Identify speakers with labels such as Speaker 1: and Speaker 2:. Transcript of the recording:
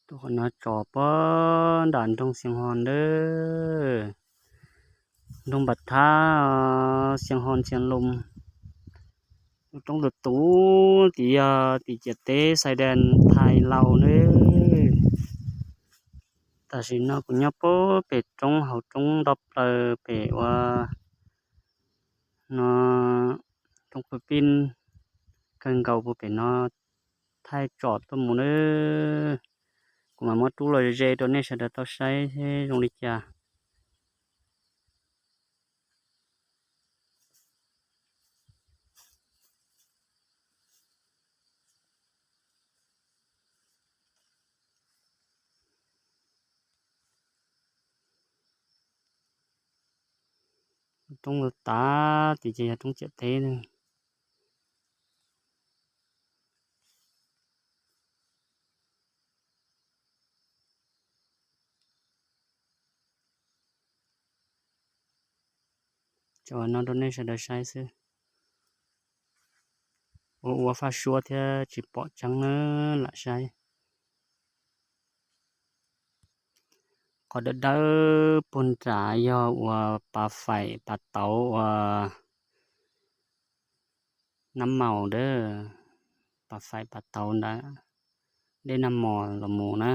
Speaker 1: ตัวคนน่ะจอบป้ด่านตรงเสียงฮอนเด้อตรงบัดท่าเสียงฮอนเสียงลมตรงรถตู้ตีเจ็ดเต้ชายแดนไทยลาวเด้อแต่สินะกุญญาโปเป็ดจงเฮาจงดับเปว่าเนาะจงไปปินกันเก่าบ่เป็นเนาะไทยจอดตัวหมู่เด้อกูมาหมดตู้เลยเจตัวนี้จะได้ต้องใช้ให้ลงลิจาต้องตาตีเจต้องเจ็ดเต้นึงจอนาตัวนี้จะได้ใช้ซื้อว่าฟ้าชัวเท่าจีปอจังเนอละใช้ก็เด้อปุ่นจ่ายว่าปลาไฟปลาเต๋าว่าน้ำเมาเด้อปลาไฟปลาเต๋านะได้น้ำหมอละหมูนะ